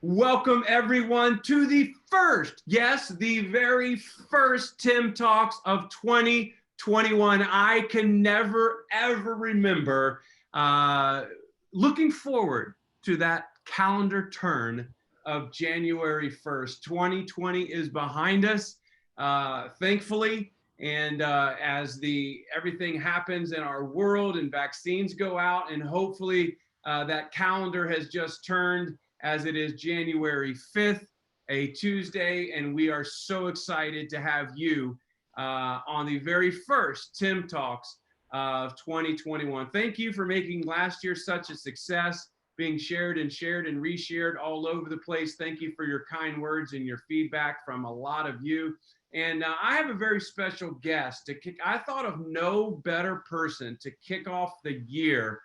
Welcome everyone to the first, yes, the very first Tim Talks of 2021. I can never, ever remember looking forward to that calendar turn of January 1st. 2020 is behind us, thankfully. And as everything happens in our world and vaccines go out, and hopefully that calendar has just turned, as it is January 5th, a Tuesday, and we are so excited to have you on the very first Tim Talks of 2021. Thank you for making last year such a success, being shared and reshared all over the place. Thank you for your kind words and your feedback from a lot of you. And I have a very special guest to kick. I thought of no better person to kick off the year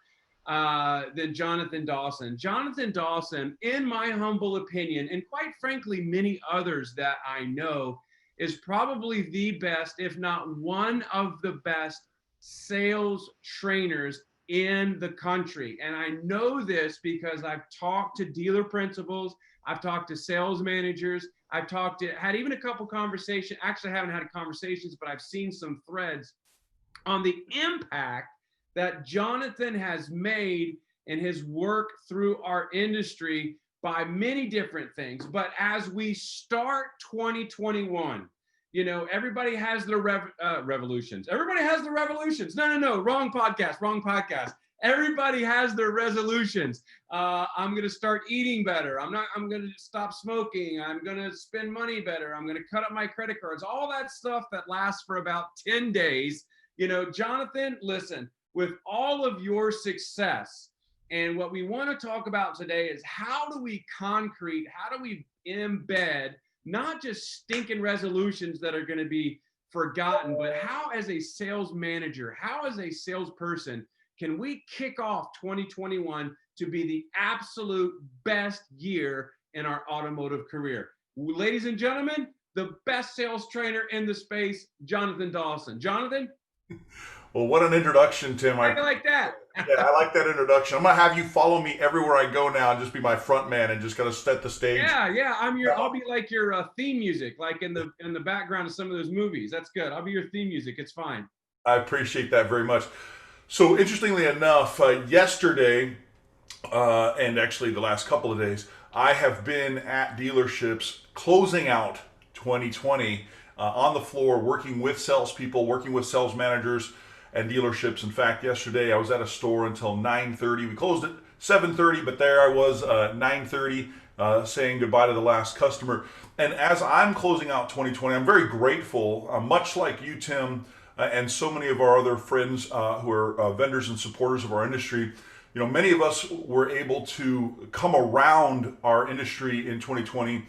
than Jonathan Dawson. Jonathan Dawson, in my humble opinion, and quite frankly, many others that I know, is probably the best, if not one of the best sales trainers in the country. And I know this because I've talked to dealer principals, I've talked to sales managers, had even a couple conversations, actually I haven't had conversations, but I've seen some threads on the impact that Jonathan has made in his work through our industry by many different things. But as we start 2021, you know, everybody has their revolutions. Everybody has their revolutions. No, wrong podcast. Everybody has their resolutions. I'm going to start eating better. I'm going to stop smoking. I'm going to spend money better. I'm going to cut up my credit cards. All that stuff that lasts for about 10 days. You know, Jonathan, listen, with all of your success, and what we want to talk about today is how do we embed not just stinking resolutions that are going to be forgotten, but how as a sales manager, how as a salesperson, can we kick off 2021 to be the absolute best year in our automotive career? Ladies and gentlemen, the best sales trainer in the space, Jonathan Dawson. Jonathan? Well, what an introduction, Tim. I like that. Yeah, I like that introduction. I'm gonna have you follow me everywhere I go now and just be my front man and just gotta set the stage. Yeah. I'll be like your theme music, like in the background of some of those movies. That's good. I'll be your theme music. It's fine. I appreciate that very much. So, interestingly enough, yesterday, and actually the last couple of days, I have been at dealerships closing out 2020 on the floor, working with salespeople, working with sales managers and dealerships. In fact, yesterday I was at a store until 9:30. We closed at 7:30, but there I was 9:30 saying goodbye to the last customer. And as I'm closing out 2020, I'm very grateful, much like you, Tim, and so many of our other friends who are vendors and supporters of our industry. You know, many of us were able to come around our industry in 2020,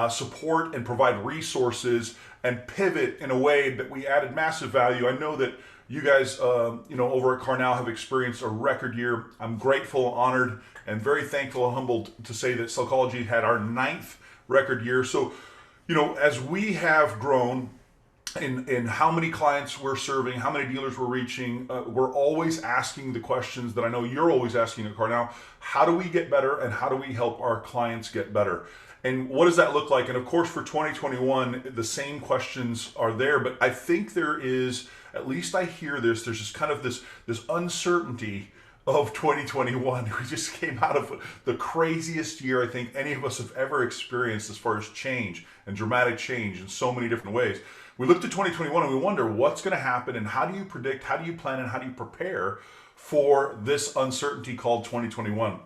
support and provide resources and pivot in a way that we added massive value. I know that you guys, over at Carnell have experienced a record year. I'm grateful, honored, and very thankful and humbled to say that Sellchology had our 9th record year. So, you know, as we have grown in how many clients we're serving, how many dealers we're reaching, we're always asking the questions that I know you're always asking at Carnell. How do we get better, and how do we help our clients get better? And what does that look like? And of course, for 2021, the same questions are there, but I think there is, at least I hear there's just kind of this uncertainty of 2021. We just came out of the craziest year I think any of us have ever experienced as far as change and dramatic change in so many different ways. We look to 2021 and we wonder what's going to happen, and how do you predict, how do you plan, and how do you prepare for this uncertainty called 2021?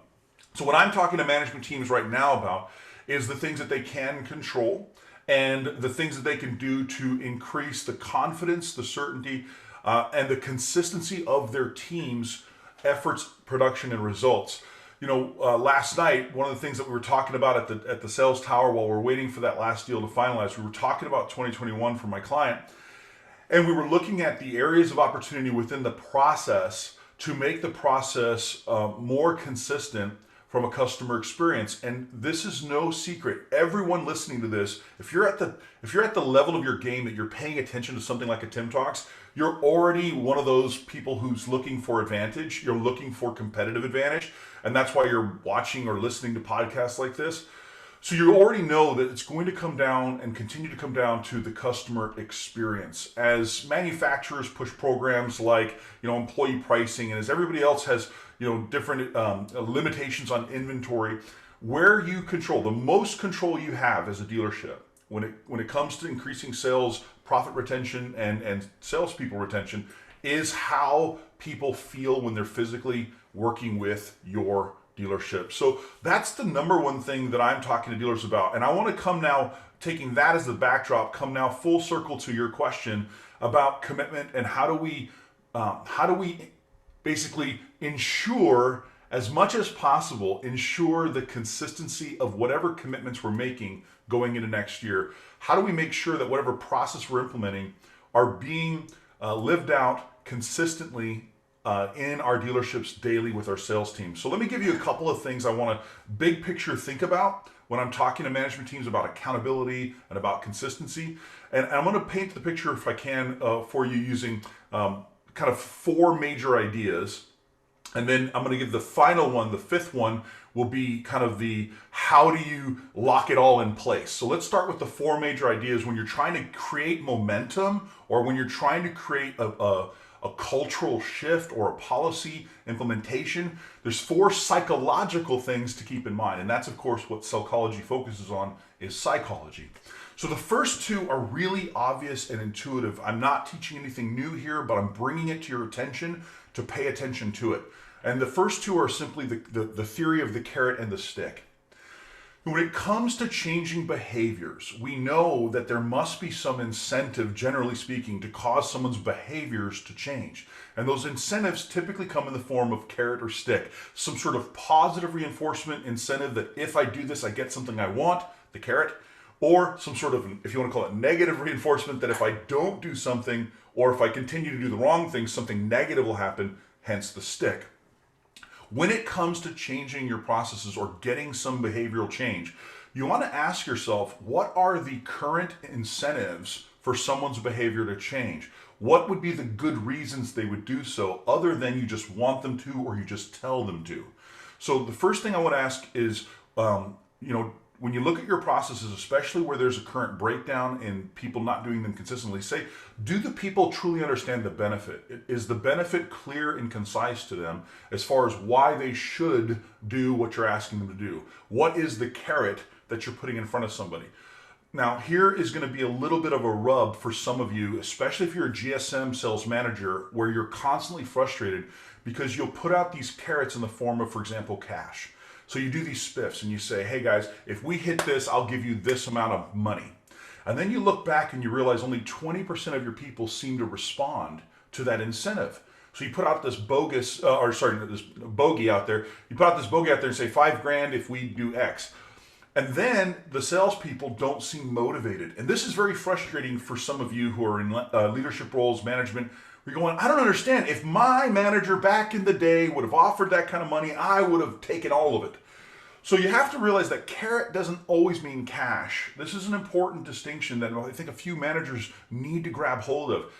So what I'm talking to management teams right now about is the things that they can control and the things that they can do to increase the confidence, the certainty, and the consistency of their team's efforts, production, and results. You know, last night, one of the things that we were talking about at the sales tower while we're waiting for that last deal to finalize, we were talking about 2021 for my client, and we were looking at the areas of opportunity within the process to make the process more consistent from a customer experience. And this is no secret. Everyone listening to this, if you're at the level of your game that you're paying attention to something like a Tim Talks, you're already one of those people who's looking for advantage. You're looking for competitive advantage. And that's why you're watching or listening to podcasts like this. So you already know that it's going to come down and continue to come down to the customer experience. As manufacturers push programs like, employee pricing, and as everybody else has, different limitations on inventory, where you control, the most control you have as a dealership when it comes to increasing sales, profit retention, and salespeople retention, is how people feel when they're physically working with your dealership. So that's the number one thing that I'm talking to dealers about. And I want to come now, taking that as the backdrop, come now full circle to your question about commitment and how do we basically ensure, as much as possible, ensure the consistency of whatever commitments we're making going into next year. How do we make sure that whatever process we're implementing are being lived out consistently in our dealerships daily with our sales team? So let me give you a couple of things I want to big picture think about when I'm talking to management teams about accountability and about consistency. And I'm going to paint the picture, if I can, for you using kind of 4 major ideas. And then I'm going to give the final one, the 5th one, will be kind of the how do you lock it all in place. So let's start with the 4 major ideas when you're trying to create momentum, or when you're trying to create a cultural shift or a policy implementation. There's 4 psychological things to keep in mind. And that's, of course, what Sellchology focuses on, is psychology. So the first 2 are really obvious and intuitive. I'm not teaching anything new here, but I'm bringing it to your attention to pay attention to it. And the first 2 are simply the theory of the carrot and the stick. When it comes to changing behaviors, we know that there must be some incentive, generally speaking, to cause someone's behaviors to change. And those incentives typically come in the form of carrot or stick, some sort of positive reinforcement incentive that if I do this, I get something I want, the carrot, or some sort of, if you want to call it, negative reinforcement that if I don't do something, or if I continue to do the wrong thing, something negative will happen, hence the stick. When it comes to changing your processes or getting some behavioral change, you want to ask yourself, what are the current incentives for someone's behavior to change? What would be the good reasons they would do so, other than you just want them to or you just tell them to? So the first thing I want to ask is, when you look at your processes, especially where there's a current breakdown in people not doing them consistently, say, do the people truly understand the benefit? Is the benefit clear and concise to them as far as why they should do what you're asking them to do? What is the carrot that you're putting in front of somebody? Now, here is going to be a little bit of a rub for some of you, especially if you're a GSM sales manager, where you're constantly frustrated because you'll put out these carrots in the form of, for example, cash. So you do these spiffs and you say, hey guys, if we hit this, I'll give you this amount of money. And then you look back and you realize only 20% of your people seem to respond to that incentive. So you put out this this bogey out there. You put out this bogey out there and say $5,000 if we do X. And then the salespeople don't seem motivated. And this is very frustrating for some of you who are in leadership roles, management. You're going, I don't understand. If my manager back in the day would have offered that kind of money, I would have taken all of it. So you have to realize that carrot doesn't always mean cash. This is an important distinction that I think a few managers need to grab hold of.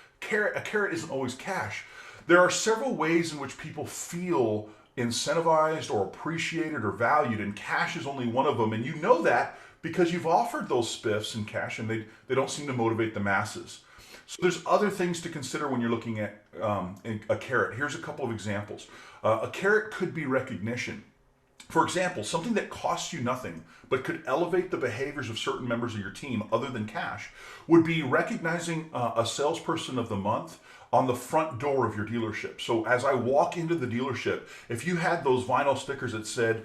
A carrot isn't always cash. There are several ways in which people feel incentivized or appreciated or valued, and cash is only one of them. And you know that because you've offered those spiffs in cash and they don't seem to motivate the masses. So there's other things to consider when you're looking at a carrot. Here's a couple of examples. A carrot could be recognition. For example, something that costs you nothing but could elevate the behaviors of certain members of your team other than cash would be recognizing a salesperson of the month on the front door of your dealership. So as I walk into the dealership, if you had those vinyl stickers that said,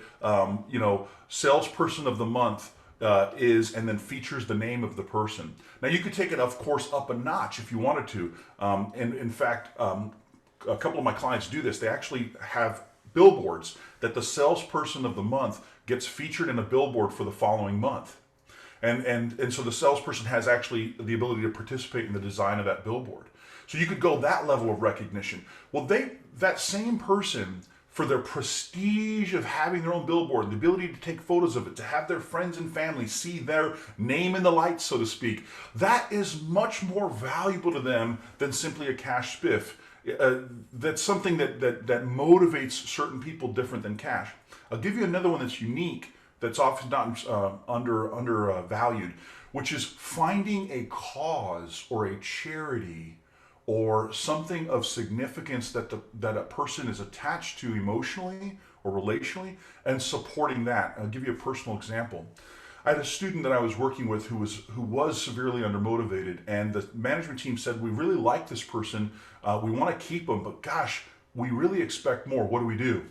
salesperson of the month, and then features the name of the person. Now you could take it, of course, up a notch if you wanted to. And in fact, a couple of my clients do this. They actually have billboards that the salesperson of the month gets featured in a billboard for the following month. And so the salesperson has actually the ability to participate in the design of that billboard. So you could go that level of recognition. Well, that same person, for their prestige of having their own billboard, the ability to take photos of it, to have their friends and family see their name in the lights, so to speak, that is much more valuable to them than simply a cash spiff. That's something that motivates certain people different than cash. I'll give you another one that's unique that's often not undervalued, which is finding a cause or a charity or something of significance that a person is attached to emotionally or relationally, and supporting that. I'll give you a personal example. I had a student that I was working with who was severely undermotivated, and the management team said, "We really like this person. We want to keep them, but gosh, we really expect more. What do we do?"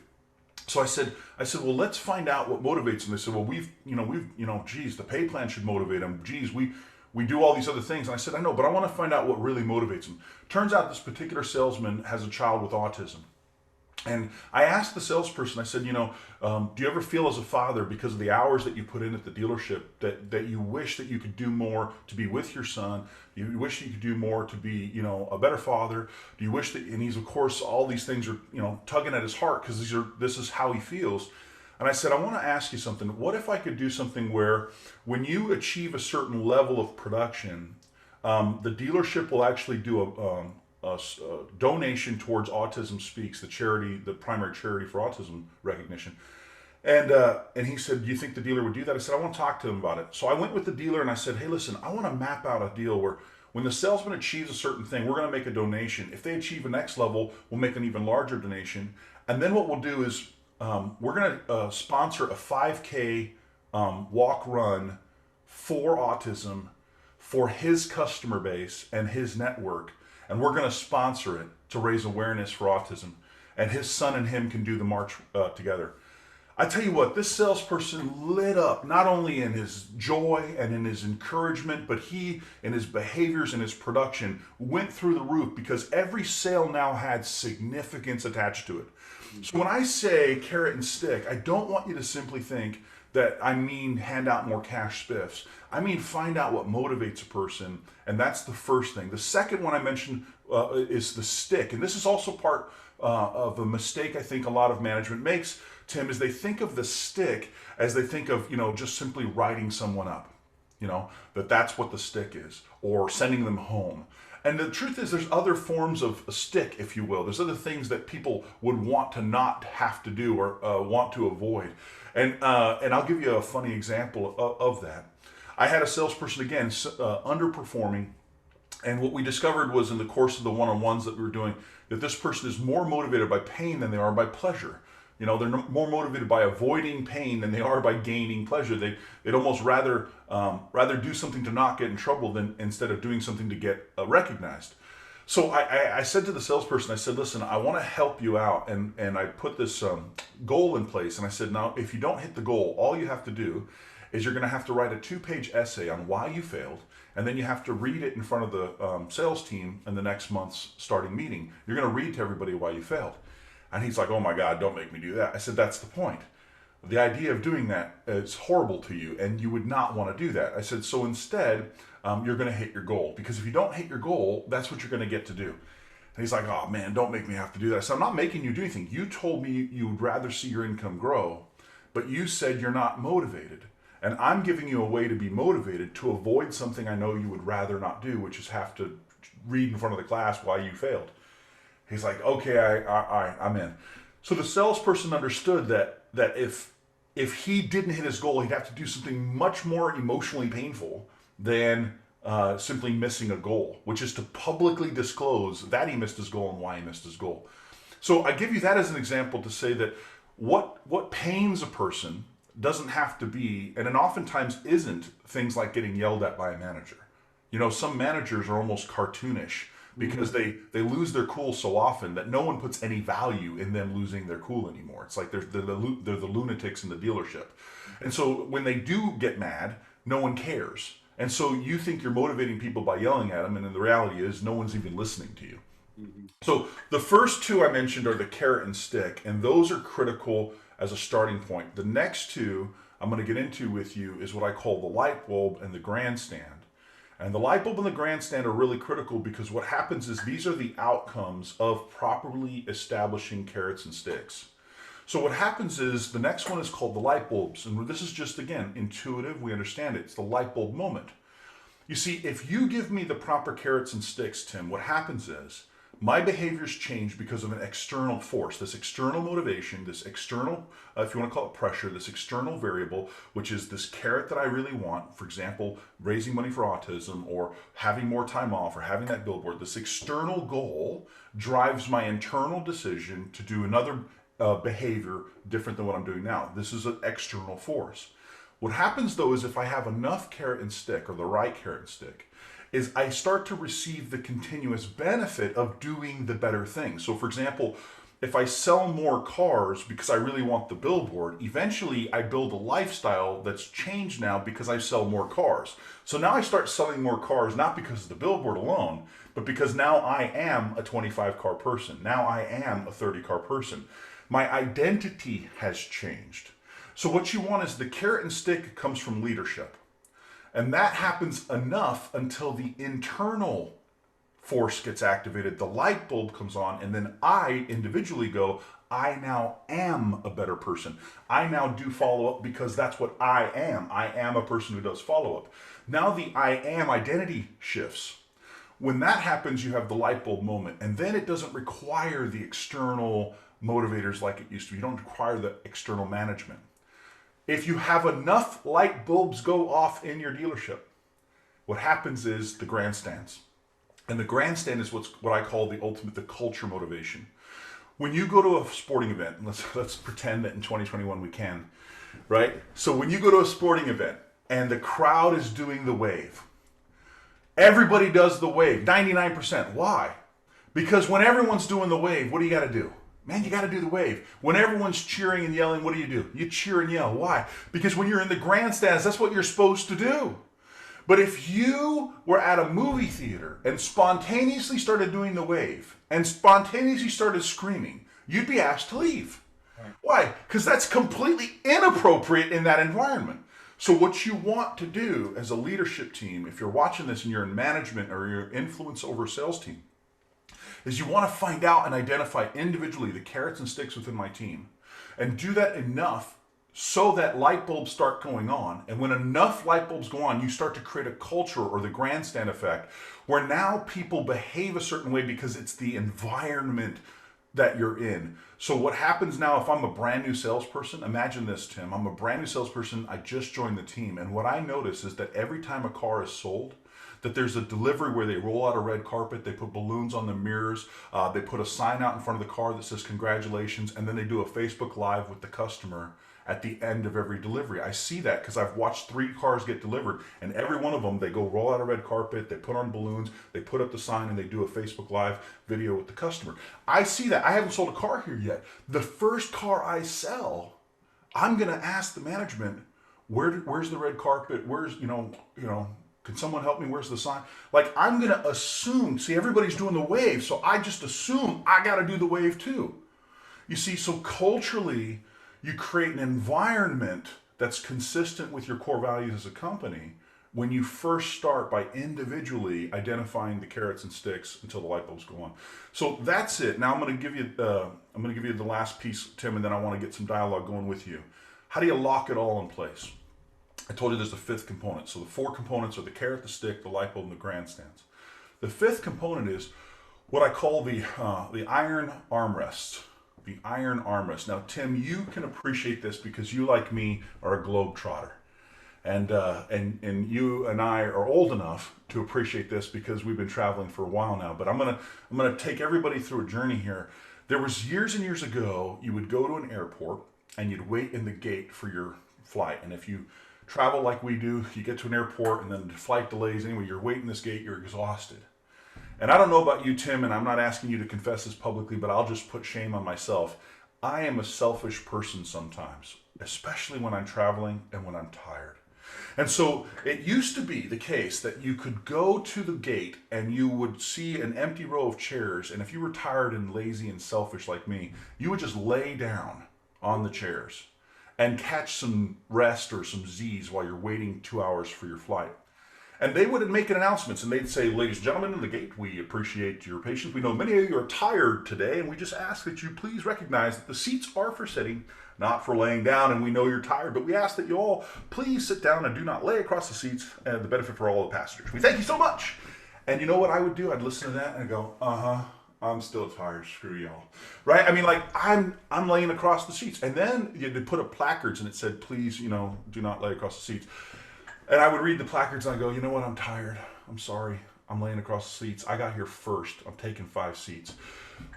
So I said, well, let's find out what motivates them. They said, well, geez, the pay plan should motivate them. Geez, we do all these other things. And I said, I know, but I want to find out what really motivates them. Turns out this particular salesman has a child with autism. And I asked the salesperson, I said, do you ever feel as a father, because of the hours that you put in at the dealership, that you wish that you could do more to be with your son? You wish you could do more to be, a better father? Do you wish that, and he's, of course, all these things are, tugging at his heart because this is how he feels. And I said, I want to ask you something. What if I could do something where when you achieve a certain level of production, the dealership will actually do a donation towards Autism Speaks, the primary charity for autism recognition. And he said, do you think the dealer would do that? I said, I want to talk to him about it. So I went with the dealer and I said, hey, listen, I want to map out a deal where when the salesman achieves a certain thing, we're going to make a donation. If they achieve a next level, we'll make an even larger donation. And then what we'll do is we're going to sponsor a 5K walk run for autism for his customer base and his network. And we're going to sponsor it to raise awareness for autism. And his son and him can do the march together. I tell you what, this salesperson lit up, not only in his joy and in his encouragement, but he, in his behaviors and his production, went through the roof because every sale now had significance attached to it. So when I say carrot and stick, I don't want you to simply think that I mean hand out more cash spiffs. I mean find out what motivates a person, and that's the first thing. The second one I mentioned is the stick, and this is also part of a mistake I think a lot of management makes, Tim, is they think of the stick as they think of, just simply writing someone up, that's what the stick is, or sending them home. And the truth is there's other forms of a stick, if you will. There's other things that people would want to not have to do or want to avoid. And I'll give you a funny example of that. I had a salesperson, again, underperforming. And what we discovered was in the course of the one-on-ones that we were doing, that this person is more motivated by pain than they are by pleasure. They're more motivated by avoiding pain than they are by gaining pleasure. They'd almost rather do something to not get in trouble than instead of doing something to get recognized. So I said to the salesperson, I said, listen, I want to help you out. And I put this goal in place. And I said, now, if you don't hit the goal, all you have to do is you're going to have to write a 2-page essay on why you failed. And then you have to read it in front of the sales team in the next month's starting meeting. You're going to read to everybody why you failed. And he's like, oh my God, don't make me do that. I said, that's the point. The idea of doing that is horrible to you, and you would not want to do that. I said, so instead, you're going to hit your goal. Because if you don't hit your goal, that's what you're going to get to do. And he's like, oh man, don't make me have to do that. I said, I'm not making you do anything. You told me you would rather see your income grow, but you said you're not motivated. And I'm giving you a way to be motivated to avoid something I know you would rather not do, which is have to read in front of the class why you failed. He's like, okay, I'm in. So the salesperson understood that if he didn't hit his goal, he'd have to do something much more emotionally painful than simply missing a goal, which is to publicly disclose that he missed his goal and why he missed his goal. So I give you that as an example to say that what pains a person doesn't have to be, and it oftentimes isn't, things like getting yelled at by a manager. Some managers are almost cartoonish, because they lose their cool so often that no one puts any value in them losing their cool anymore. It's like they're the lunatics in the dealership. And so when they do get mad, no one cares. And so you think you're motivating people by yelling at them, and then the reality is no one's even listening to you. Mm-hmm. So the first two I mentioned are the carrot and stick, and those are critical as a starting point. The next two I'm going to get into with you is what I call the light bulb and the grandstand. And the light bulb and the grandstand are really critical because what happens is these are the outcomes of properly establishing carrots and sticks. So what happens is the next one is called the light bulbs. And this is just, again, intuitive. We understand it. It's the light bulb moment. You see, if you give me the proper carrots and sticks, Tim, what happens is My behaviors change because of an external force, this external motivation, this external, if you want to call it pressure, this external variable, which is this carrot that I really want. For example, raising money for autism, or having more time off, or having that billboard. This external goal drives my internal decision to do another behavior different than what I'm doing now. This is an external force. What happens though is if I have enough carrot and stick, or the right carrot and stick, is I start to receive the continuous benefit of doing the better thing. So for example, if I sell more cars because I really want the billboard, eventually I build a lifestyle that's changed now because I sell more cars. So now I start selling more cars, not because of the billboard alone, but because now I am a 25 car person. Now I am a 30 car person. My identity has changed. So what you want is the carrot and stick comes from leadership. And that happens enough until the internal force gets activated, the light bulb comes on, and then I individually go, I now am a better person. I now do follow up because that's what I am. I am a person who does follow up. Now the I am identity shifts. When that happens, you have the light bulb moment, and then it doesn't require the external motivators like it used to. You don't require the external management. If you have enough light bulbs go off in your dealership, what happens is the grandstands. And the grandstand is what I call the ultimate, the culture motivation. When you go to a sporting event, let's pretend that in 2021 we can, right? So when you go to a sporting event and the crowd is doing the wave, everybody does the wave, 99%. Why? Because when everyone's doing the wave, what do you got to do? Man, you got to do the wave. When everyone's cheering and yelling, what do? You cheer and yell. Why? Because when you're in the grandstands, that's what you're supposed to do. But if you were at a movie theater and spontaneously started doing the wave and spontaneously started screaming, you'd be asked to leave. Right. Why? Because that's completely inappropriate in that environment. So what you want to do as a leadership team, if you're watching this and you're in management or you're influence over a sales team, is you want to find out and identify individually the carrots and sticks within my team, and do that enough so that light bulbs start going on. And when enough light bulbs go on, you start to create a culture, or the grandstand effect, where now people behave a certain way because it's the environment that you're in. So what happens now, if I'm a brand new salesperson, imagine this, Tim, I'm a brand new salesperson, I just joined the team, and what I notice is that every time a car is sold, that there's a delivery where they roll out a red carpet, they put balloons on the mirrors, they put a sign out in front of the car that says congratulations, and then they do a Facebook Live with the customer at the end of every delivery. I see that because I've watched 3 cars get delivered, and every one of them, they go roll out a red carpet, they put on balloons, they put up the sign, and they do a Facebook Live video with the customer. I see that. I haven't sold a car here yet. The first car I sell, I'm going to ask the management, where's the red carpet? Where's, can someone help me? Where's the sign? Like, I'm going to assume, see, everybody's doing the wave, so I just assume I got to do the wave too. You see, so culturally, you create an environment that's consistent with your core values as a company when you first start by individually identifying the carrots and sticks until the light bulbs go on. So that's it. Now I'm going to give you the last piece, Tim, and then I want to get some dialogue going with you. How do you lock it all in place? I told you there's a 5th component. So the 4 components are the carrot, the stick, the light bulb, and the grandstands. The 5th component is what I call the iron armrests. The iron armrest. Now, Tim, you can appreciate this because you, like me, are a globetrotter. And you and I are old enough to appreciate this because we've been traveling for a while now. But I'm gonna take everybody through a journey here. There was years and years ago, you would go to an airport and you'd wait in the gate for your flight. And if you travel like we do, you get to an airport and then the flight delays. Anyway, you're waiting this gate, you're exhausted. And I don't know about you, Tim, and I'm not asking you to confess this publicly, but I'll just put shame on myself. I am a selfish person sometimes, especially when I'm traveling and when I'm tired. And so it used to be the case that you could go to the gate and you would see an empty row of chairs, and if you were tired and lazy and selfish like me, you would just lay down on the chairs and catch some rest or some Z's while you're waiting 2 hours for your flight. And they would make announcements and they'd say, ladies and gentlemen in the gate, we appreciate your patience. We know many of you are tired today, and we just ask that you please recognize that the seats are for sitting, not for laying down. And we know you're tired, but we ask that you all please sit down and do not lay across the seats, and the benefit for all the passengers. We thank you so much. And you know what I would do? I'd listen to that and I'd go, uh-huh, I'm still tired. Screw y'all. Right? I mean, like I'm laying across the seats, and then they put up placards, and it said, "Please, do not lay across the seats." And I would read the placards, and I go, "You know what? I'm tired. I'm sorry. I'm laying across the seats. I got here first. I'm taking 5 seats."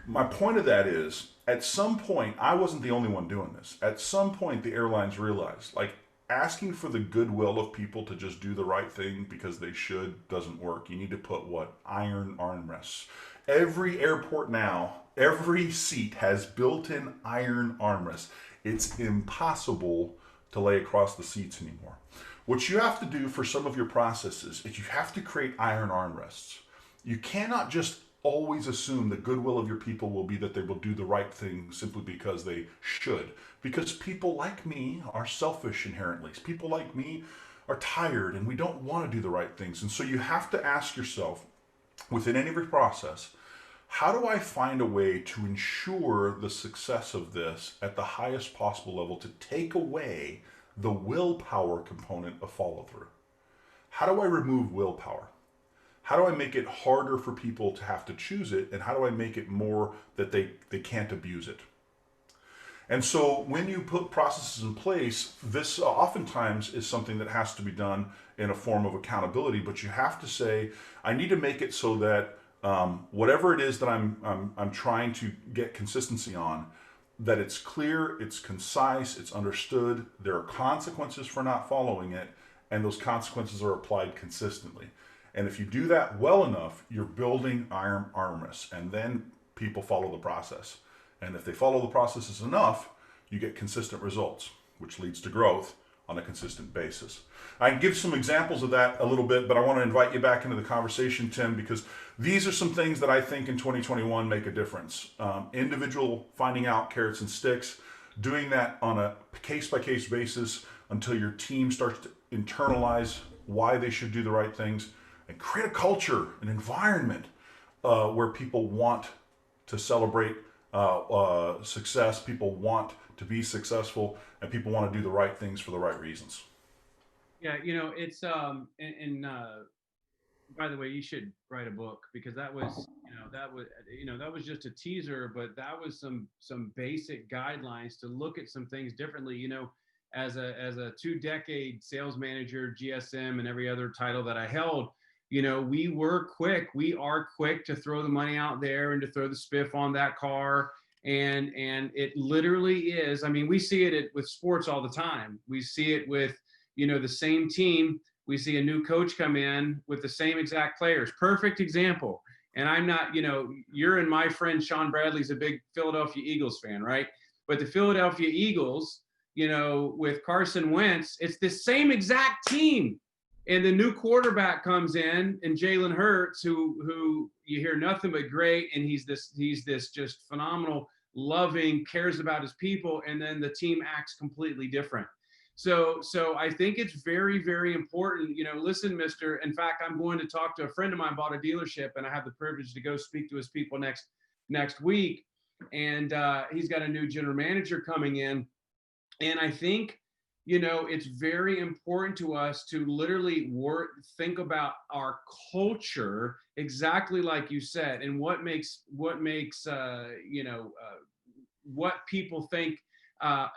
My point of that is, at some point, I wasn't the only one doing this. At some point, the airlines realized, like, asking for the goodwill of people to just do the right thing because they should doesn't work. You need to put what? Iron armrests. Every airport now, every seat has built-in iron armrests. It's impossible to lay across the seats anymore. What you have to do for some of your processes is you have to create iron armrests. You cannot just always assume the goodwill of your people will be that they will do the right thing simply because they should. Because people like me are selfish inherently. People like me are tired and we don't want to do the right things. And so you have to ask yourself within any process, how do I find a way to ensure the success of this at the highest possible level to take away the willpower component of follow through? How do I remove willpower? How do I make it harder for people to have to choose it? And how do I make it more that they can't abuse it? And so when you put processes in place, this oftentimes is something that has to be done in a form of accountability, but you have to say, I need to make it so that whatever it is that I'm trying to get consistency on, that it's clear, it's concise, it's understood, there are consequences for not following it, and those consequences are applied consistently. And if you do that well enough, you're building iron armrests, and then people follow the process. And if they follow the processes enough, you get consistent results, which leads to growth on a consistent basis. I can give some examples of that a little bit, but I want to invite you back into the conversation, Tim, because these are some things that I think in 2021 make a difference. Individual finding out carrots and sticks, doing that on a case-by-case basis until your team starts to internalize why they should do the right things, and create a culture, an environment where people want to celebrate success, people want to be successful, and people want to do the right things for the right reasons. Yeah, it's by the way, you should write a book because that was just a teaser, but that was some basic guidelines to look at some things differently. As a 2-decade sales manager, GSM, and every other title that I held, we are quick to throw the money out there and to throw the spiff on that car. And it literally is, I mean, we see it with sports all the time. We see it with, the same team. We see a new coach come in with the same exact players. Perfect example. And I'm not, you're and my friend Sean Bradley's a big Philadelphia Eagles fan, right? But the Philadelphia Eagles, with Carson Wentz, it's the same exact team. And the new quarterback comes in, and Jalen Hurts, who you hear nothing but great, and he's this just phenomenal, loving, cares about his people, and then the team acts completely different. So I think it's very, very important. Listen, Mister. In fact, I'm going to talk to a friend of mine, bought a dealership, and I have the privilege to go speak to his people next week. And he's got a new general manager coming in, and I think it's very important to us to literally think about our culture, exactly like you said, and what makes what people think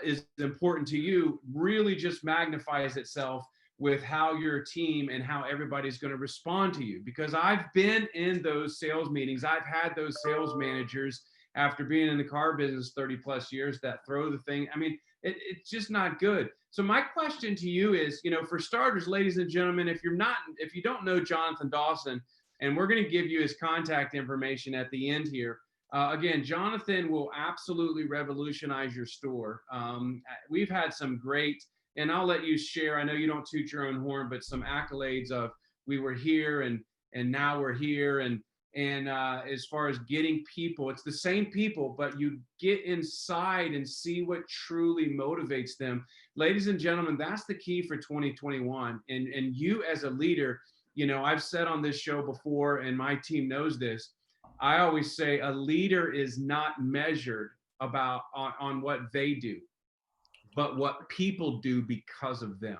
is important to you really just magnifies itself with how your team and how everybody's going to respond to you. Because I've been in those sales meetings, I've had those sales managers after being in the car business 30 plus years that throw the thing. I mean, it's just not good. So my question to you is, for starters, ladies and gentlemen, if you don't know Jonathan Dawson, and we're going to give you his contact information at the end here. Again, Jonathan will absolutely revolutionize your store. We've had some great, and I'll let you share. I know you don't toot your own horn, but some accolades of we were here and now we're here, and as far as getting people, it's the same people, but you get inside and see what truly motivates them. Ladies and gentlemen, that's the key for 2021. And you as a leader, I've said on this show before, and my team knows this. I always say a leader is not measured on what they do, but what people do because of them.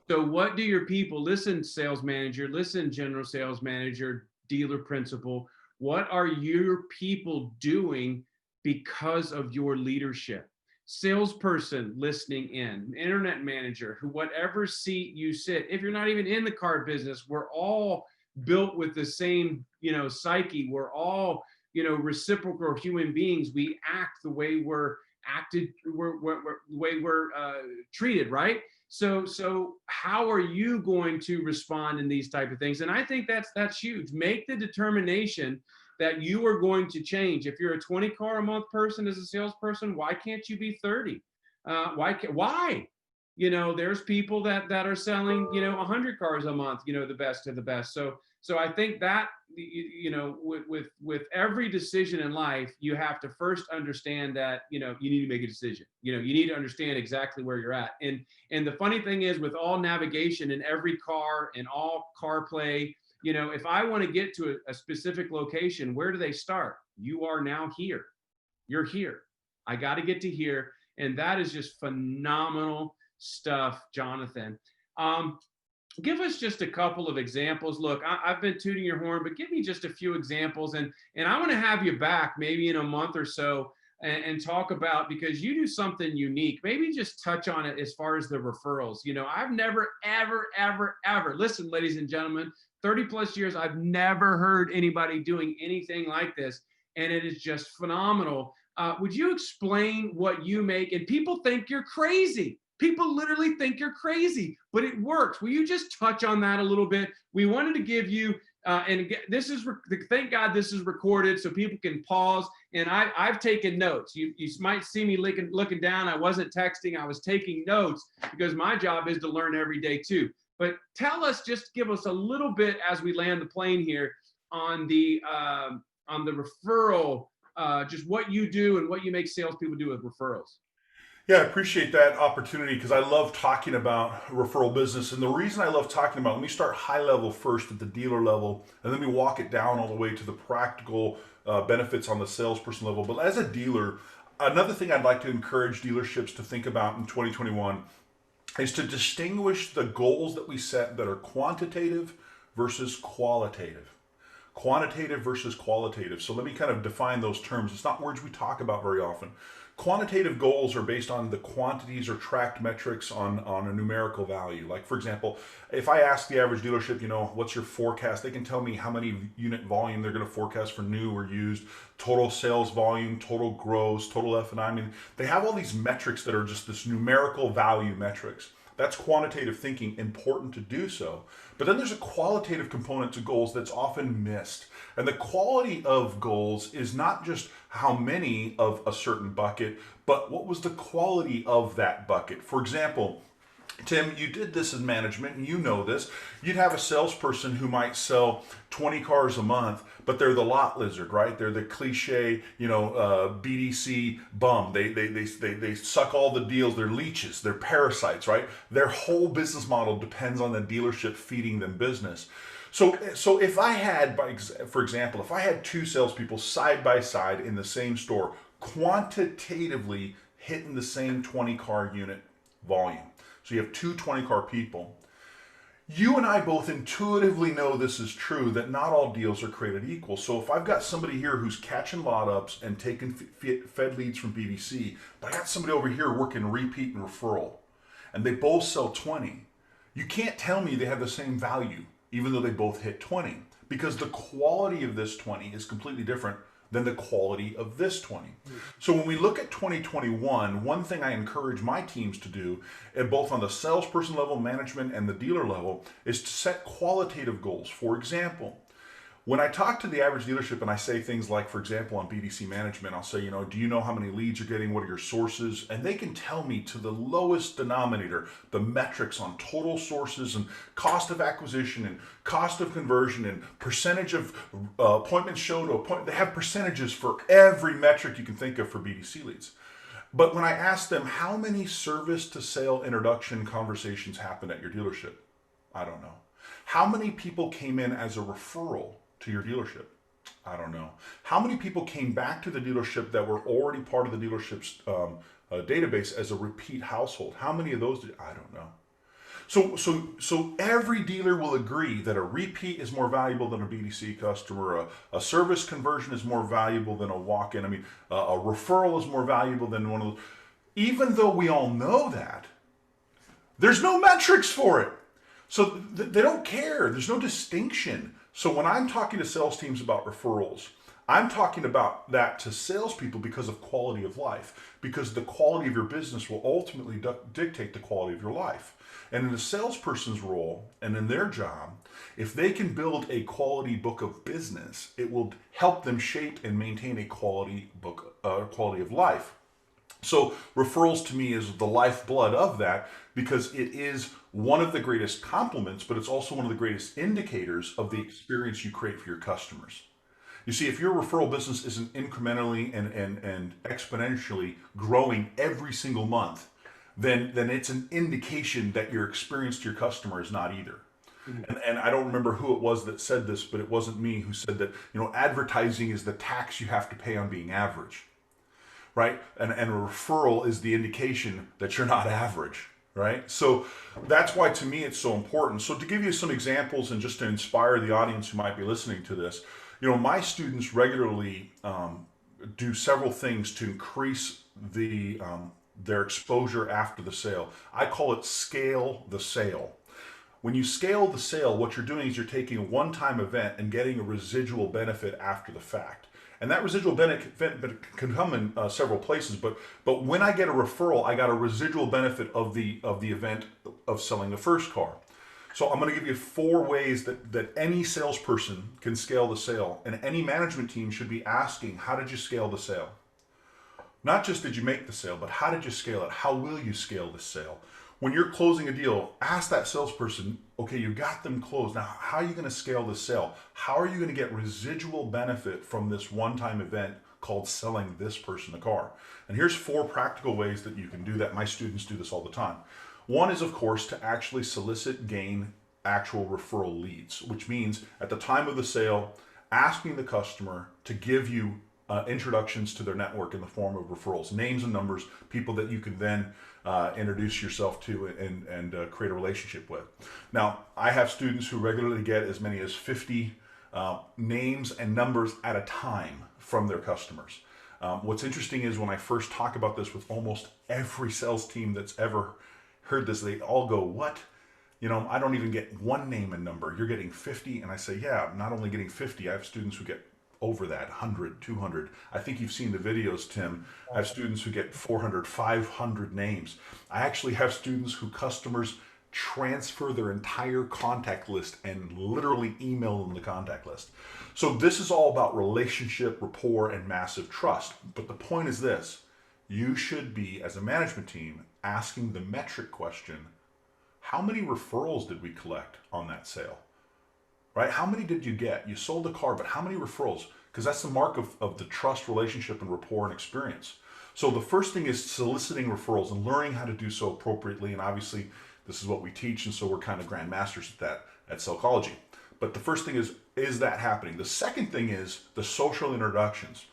So what do your people, listen, sales manager, listen, general sales manager, dealer principal, What are your people doing because of your leadership? Salesperson listening in, internet manager, who whatever seat you sit, if you're not even in the car business, we're all built with the same, psyche. We're all, reciprocal human beings. We act the way we're acted, the way we're treated, right? So how are you going to respond in these type of things? And I think that's huge. Make the determination that you are going to change. If you're a 20 car a month person as a salesperson, why can't you be 30? Why? There's people that are selling, 100 cars a month, the best of the best. So I think that, with every decision in life, you have to first understand that, you need to make a decision. You need to understand exactly where you're at. And the funny thing is, with all navigation in every car and all CarPlay, if I want to get to a specific location, where do they start? You are now here. You're here. I got to get to here. And that is just phenomenal stuff, Jonathan. Give us just a couple of examples. Look, I've been tooting your horn, but give me just a few examples. And I want to have you back maybe in a month or so and talk about, because you do something unique. Maybe just touch on it as far as the referrals. I've never, ever, listen, ladies and gentlemen, 30 plus years, I've never heard anybody doing anything like this. And it is just phenomenal. Would you explain what you make? And people think you're crazy. People literally think you're crazy, but it works. Will you just touch on that a little bit? We wanted to give you, and this is, thank God this is recorded so people can pause. And I've taken notes. You might see me looking down. I wasn't texting. I was taking notes because my job is to learn every day too. But tell us, just give us a little bit as we land the plane here on the referral, just what you do and what you make salespeople do with referrals. Yeah, I appreciate that opportunity because I love talking about referral business. And the reason I love talking about, let me start high level first at the dealer level, and then we walk it down all the way to the practical benefits on the salesperson level. But as a dealer, another thing I'd like to encourage dealerships to think about in 2021 is to distinguish the goals that we set that are quantitative versus qualitative. Quantitative versus qualitative. So let me kind of define those terms. It's not words we talk about very often. Quantitative goals are based on the quantities or tracked metrics on a numerical value. Like, for example, if I ask the average dealership, what's your forecast? They can tell me how many unit volume they're going to forecast for new or used, total sales volume, total gross, total F&I. I mean, they have all these metrics that are just this numerical value metrics. That's quantitative thinking, important to do so. But then there's a qualitative component to goals that's often missed. And the quality of goals is not just how many of a certain bucket, but what was the quality of that bucket. For example, Tim, you did this in management and you know this. You'd have a salesperson who might sell 20 cars a month, but they're the lot lizard, right? They're the cliche, BDC bum. They suck all the deals. They're leeches. They're parasites, right? Their whole business model depends on the dealership feeding them business. So if I had, for example, if I had two salespeople side by side in the same store, quantitatively hitting the same 20 car unit volume. So you have two 20 car people. You and I both intuitively know this is true, that not all deals are created equal. So if I've got somebody here who's catching lot ups and taking fed leads from BDC, but I got somebody over here working repeat and referral, and they both sell 20, you can't tell me they have the same value, even though they both hit 20, because the quality of this 20 is completely different than the quality of this 20. So when we look at 2021, one thing I encourage my teams to do, and both on the salesperson level, management, and the dealer level, is to set qualitative goals. For example, when I talk to the average dealership and I say things like, for example, on BDC management, I'll say, do you know how many leads you're getting? What are your sources? And they can tell me to the lowest denominator, the metrics on total sources and cost of acquisition and cost of conversion and percentage of appointments shown to appointment. They have percentages for every metric you can think of for BDC leads. But when I ask them, how many service to sale introduction conversations happened at your dealership? I don't know. How many people came in as a referral to your dealership? I don't know. How many people came back to the dealership that were already part of the dealership's database as a repeat household? How many of those I don't know. So every dealer will agree that a repeat is more valuable than a BDC customer. A service conversion is more valuable than a walk-in. I mean, a referral is more valuable than one of those. Even though we all know that, there's no metrics for it. So they don't care. There's no distinction. So when I'm talking to sales teams about referrals, I'm talking about that to salespeople because of quality of life, because the quality of your business will ultimately dictate the quality of your life. And in a salesperson's role and in their job, if they can build a quality book of business, it will help them shape and maintain a quality of life. So referrals to me is the lifeblood of that, because it is one of the greatest compliments, but it's also one of the greatest indicators of the experience you create for your customers. You see, if your referral business isn't incrementally and exponentially growing every single month, then it's an indication that your experience to your customer is not either. And I don't remember who it was that said this, but it wasn't me who said that, advertising is the tax you have to pay on being average, right? And a referral is the indication that you're not average, right? So that's why to me it's so important. So to give you some examples and just to inspire the audience who might be listening to this, my students regularly do several things to increase their exposure after the sale. I call it scale the sale. When you scale the sale, what you're doing is you're taking a one-time event and getting a residual benefit after the fact. And that residual benefit can come in several places, but when I get a referral, I got a residual benefit of the event of selling the first car. So I'm going to give you 4 ways that any salesperson can scale the sale, and any management team should be asking, how did you scale the sale? Not just did you make the sale, but how did you scale it? How will you scale the sale? When you're closing a deal, ask that salesperson, okay, you got them closed. Now, how are you going to scale the sale? How are you going to get residual benefit from this one-time event called selling this person a car? And here's 4 practical ways that you can do that. My students do this all the time. One is, of course, to actually gain actual referral leads, which means at the time of the sale, asking the customer to give you introductions to their network in the form of referrals, names and numbers, people that you can then introduce yourself to and create a relationship with. Now, I have students who regularly get as many as 50 names and numbers at a time from their customers. What's interesting is when I first talk about this with almost every sales team that's ever heard this, they all go, what? I don't even get 1 name and number. You're getting 50. And I say, yeah, I'm not only getting 50, I have students who get over that, 100, 200. I think you've seen the videos, Tim. I have students who get 400, 500 names. I actually have students who customers transfer their entire contact list and literally email them the contact list. So this is all about relationship, rapport, and massive trust. But the point is this: you should be, as a management team, asking the metric question, how many referrals did we collect on that sale? Right? How many did you get? You sold the car, but how many referrals? Because that's the mark of the trust, relationship, and rapport and experience. So the first thing is soliciting referrals and learning how to do so appropriately. And obviously, this is what we teach, and so we're kind of grandmasters at that at Sellchology. But the first thing is that happening? The second thing is the social introductions.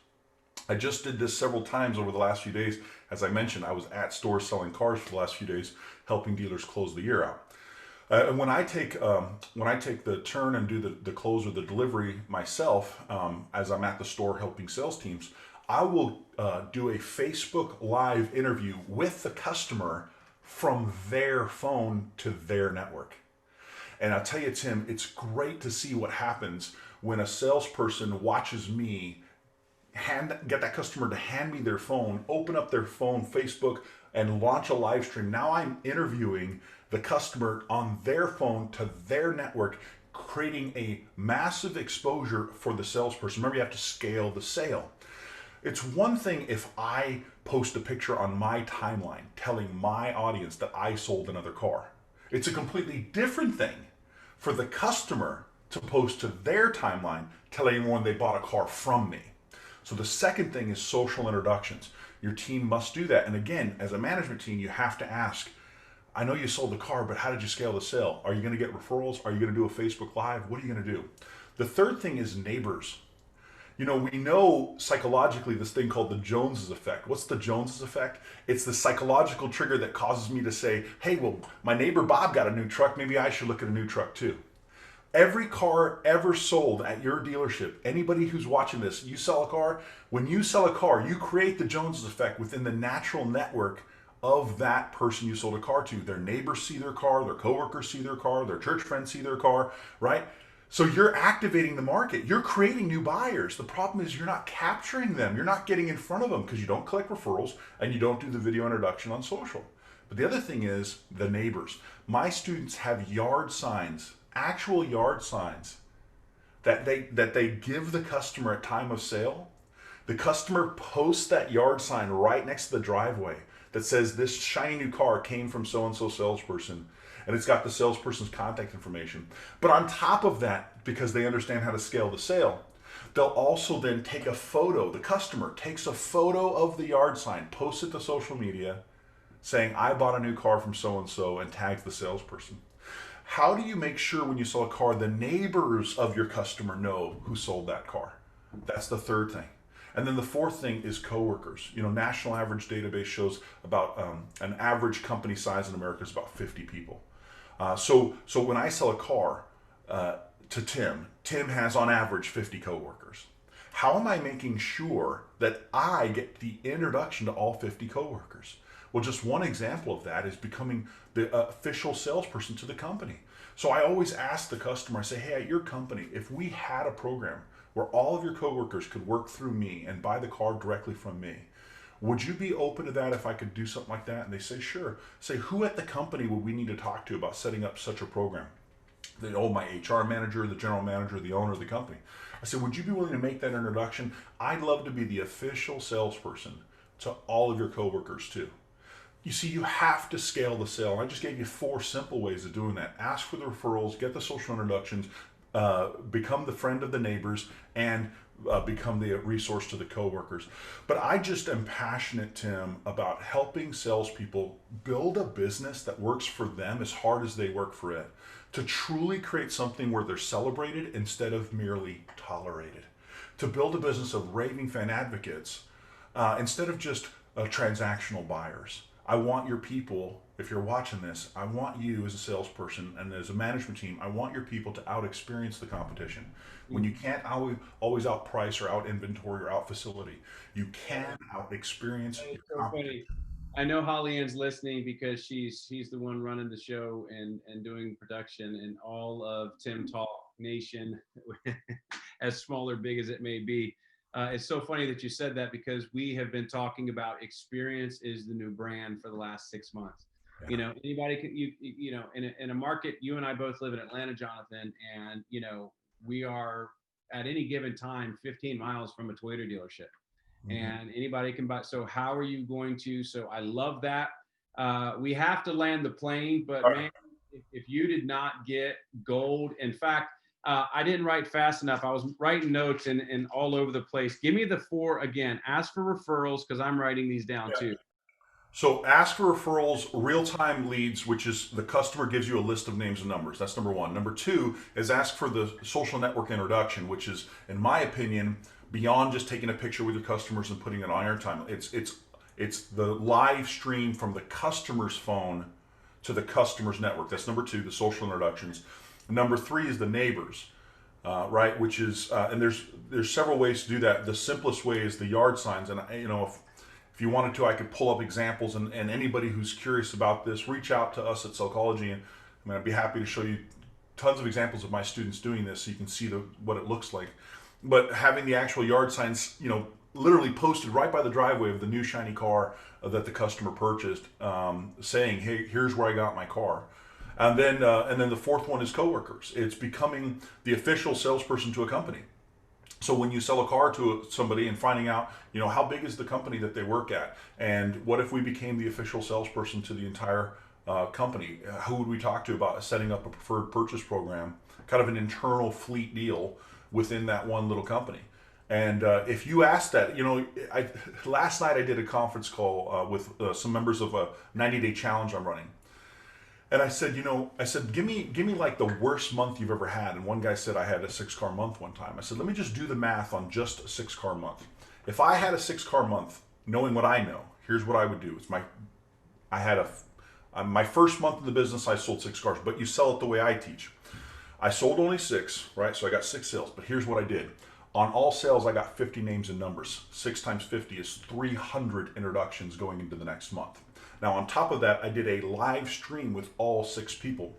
I just did this several times over the last few days. As I mentioned, I was at stores selling cars for the last few days, helping dealers close the year out. And when I take the turn and do the close or the delivery myself, as I'm at the store helping sales teams, I will do a Facebook Live interview with the customer from their phone to their network. And I'll tell you, Tim, it's great to see what happens when a salesperson watches me get that customer to hand me their phone, open up their phone, Facebook, and launch a live stream. Now I'm interviewing the customer on their phone to their network, creating a massive exposure for the salesperson. Remember, you have to scale the sale. It's one thing if I post a picture on my timeline telling my audience that I sold another car. It's a completely different thing for the customer to post to their timeline telling everyone they bought a car from me. So the second thing is social introductions. Your team must do that. And again, as a management team, you have to ask, I know you sold the car, but how did you scale the sale? Are you going to get referrals? Are you going to do a Facebook Live? What are you going to do? The third thing is neighbors. You know, we know psychologically this thing called the Joneses effect. What's the Joneses effect? It's the psychological trigger that causes me to say, hey, well, my neighbor Bob got a new truck. Maybe I should look at a new truck too. Every car ever sold at your dealership, anybody who's watching this, you sell a car. When you sell a car, you create the Joneses effect within the natural network of that person you sold a car to. Their neighbors see their car, their coworkers see their car, their church friends see their car, right? So you're activating the market. You're creating new buyers. The problem is you're not capturing them. You're not getting in front of them because you don't collect referrals and you don't do the video introduction on social. But the other thing is the neighbors. My students have yard signs, actual yard signs that they give the customer at time of sale. The customer posts that yard sign right next to the driveway that says this shiny new car came from so and so salesperson, and it's got the salesperson's contact information. But on top of that, because they understand how to scale the sale, they'll also then take a photo. The customer takes a photo of the yard sign, posts it to social media saying, I bought a new car from so and so, and tags the salesperson. How do you make sure when you sell a car, the neighbors of your customer know who sold that car? That's the third thing. And then the fourth thing is coworkers. You know, national average database shows about an average company size in America is about 50 people. So when I sell a car to Tim has on average 50 coworkers. How am I making sure that I get the introduction to all 50 coworkers? Well, just one example of that is becoming the official salesperson to the company. So I always ask the customer, I say, hey, at your company, if we had a program where all of your coworkers could work through me and buy the car directly from me, would you be open to that if I could do something like that? And they say, sure. Say, who at the company would we need to talk to about setting up such a program? They, oh, my HR manager, the general manager, the owner of the company. I said, would you be willing to make that introduction? I'd love to be the official salesperson to all of your coworkers too. You see, you have to scale the sale. I just gave you 4 simple ways of doing that. Ask for the referrals, get the social introductions, become the friend of the neighbors, and become the resource to the coworkers. But I just am passionate, Tim, about helping salespeople build a business that works for them as hard as they work for it, to truly create something where they're celebrated instead of merely tolerated, to build a business of raving fan advocates instead of just transactional buyers. I want your people, if you're watching this, I want you as a salesperson and as a management team, I want your people to out-experience the competition. When you can't always out-price or out-inventory or out-facility, you can out-experience your So competition. funny. I know Holly Ann's listening because she's the one running the show and doing production, and all of Tim Talk Nation, as small or big as it may be. It's so funny that you said that because we have been talking about experience is the new brand for the last 6 months. Yeah. You know, anybody can, you know, in a market, you and I both live in Atlanta, Jonathan, and, you know, we are at any given time 15 miles from a Toyota dealership, and anybody can buy. So how are you going to, so I love that. We have to land the plane, but man, if you did not get gold, in fact, I didn't write fast enough. I was writing notes and all over the place. Give me the 4 again. Ask for referrals because I'm writing these down too. So ask for referrals, real-time leads, which is the customer gives you a list of names and numbers. That's number 1. Number 2 is ask for the social network introduction, which is, in my opinion, beyond just taking a picture with your customers and putting it on airtime. It's the live stream from the customer's phone to the customer's network. That's number 2, the social introductions. Number 3 is the neighbors, right? Which is, and there's several ways to do that. The simplest way is the yard signs, and you know, if you wanted to, I could pull up examples, and anybody who's curious about this, reach out to us at Sellchology, and I mean, I'd be happy to show you tons of examples of my students doing this so you can see what it looks like. But having the actual yard signs, you know, literally posted right by the driveway of the new shiny car that the customer purchased, saying, hey, here's where I got my car. And then the fourth one is coworkers. It's becoming the official salesperson to a company. So when you sell a car to somebody and finding out, you know, how big is the company that they work at, and what if we became the official salesperson to the entire company? Who would we talk to about setting up a preferred purchase program, kind of an internal fleet deal within that one little company? And if you ask that, you know, last night I did a conference call with some members of a 90-day challenge I'm running. And I said, give me like the worst month you've ever had. And one guy said I had a 6-car month one time. I said, let me just do the math on just a 6-car month. If I had a 6-car month, knowing what I know, here's what I would do. My first month in the business, I sold 6 cars, but you sell it the way I teach. I sold only 6, right? So I got 6 sales, but here's what I did. On all sales, I got 50 names and numbers. 6 times 50 is 300 introductions going into the next month. Now, on top of that, I did a live stream with all 6 people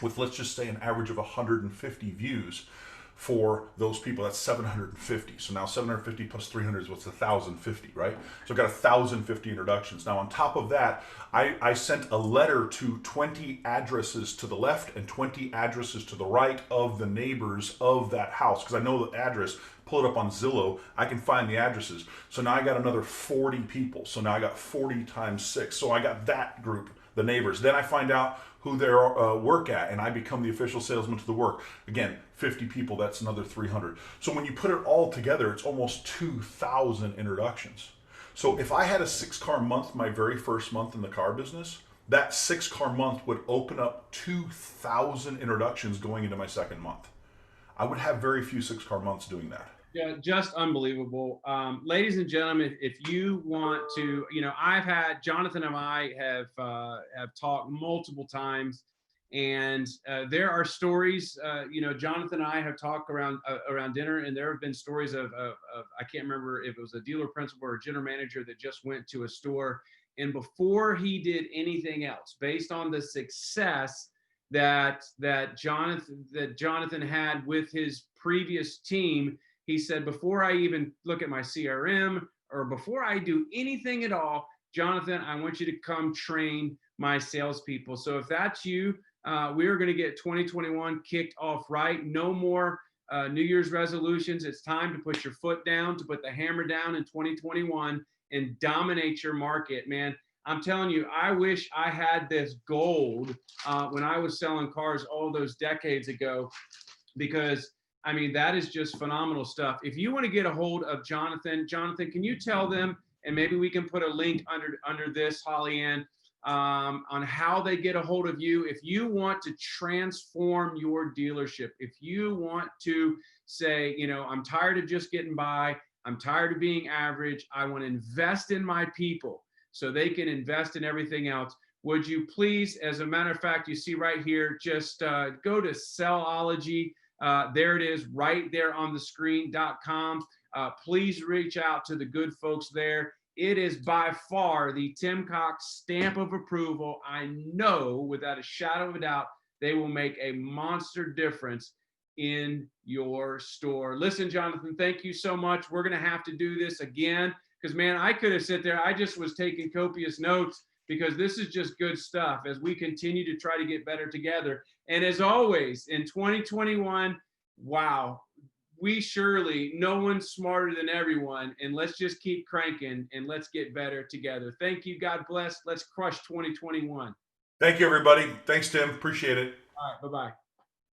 with, let's just say, an average of 150 views for those people. That's 750. So now 750 plus 300 is what's 1,050, right? So I've got 1,050 introductions. Now, on top of that, I sent a letter to 20 addresses to the left and 20 addresses to the right of the neighbors of that house, because I know the address. Pull it up on Zillow, I can find the addresses. So now I got another 40 people. So now I got 40 times 6. So I got that group, the neighbors. Then I find out who they work at, and I become the official salesman to the work. Again, 50 people, that's another 300. So when you put it all together, it's almost 2,000 introductions. So if I had a 6-car month, my very first month in the car business, that 6-car month would open up 2,000 introductions going into my second month. I would have very few 6-car months doing that. Yeah, just unbelievable. Ladies and gentlemen, if you want to, I've had Jonathan and I have talked multiple times, and there are stories. Jonathan and I have talked around dinner, and there have been stories of I can't remember if it was a dealer principal or a general manager that just went to a store, and before he did anything else, based on the success that Jonathan had with his previous team, he said, before I even look at my CRM or before I do anything at all, Jonathan, I want you to come train my salespeople. So if that's you, we are going to get 2021 kicked off right. No more New Year's resolutions. It's time to put your foot down, to put the hammer down in 2021 and dominate your market, man. I'm telling you, I wish I had this gold when I was selling cars all those decades ago, because I mean, that is just phenomenal stuff. If you want to get a hold of Jonathan, can you tell them, and maybe we can put a link under this, Holly Ann, on how they get a hold of you. If you want to transform your dealership, if you want to say, I'm tired of just getting by, I'm tired of being average, I want to invest in my people so they can invest in everything else, would you please, as a matter of fact, you see right here, just go to Sellchology. There it is right there on the screen.com. Please reach out to the good folks there. It is by far the Tim Cox stamp of approval. I know without a shadow of a doubt, they will make a monster difference in your store. Listen, Jonathan, thank you so much. We're going to have to do this again because, man, I could have sat there. I just was taking copious notes because this is just good stuff as we continue to try to get better together. And as always, in 2021, wow, no one's smarter than everyone. And let's just keep cranking and let's get better together. Thank you. God bless. Let's crush 2021. Thank you, everybody. Thanks, Tim. Appreciate it. All right. Bye-bye.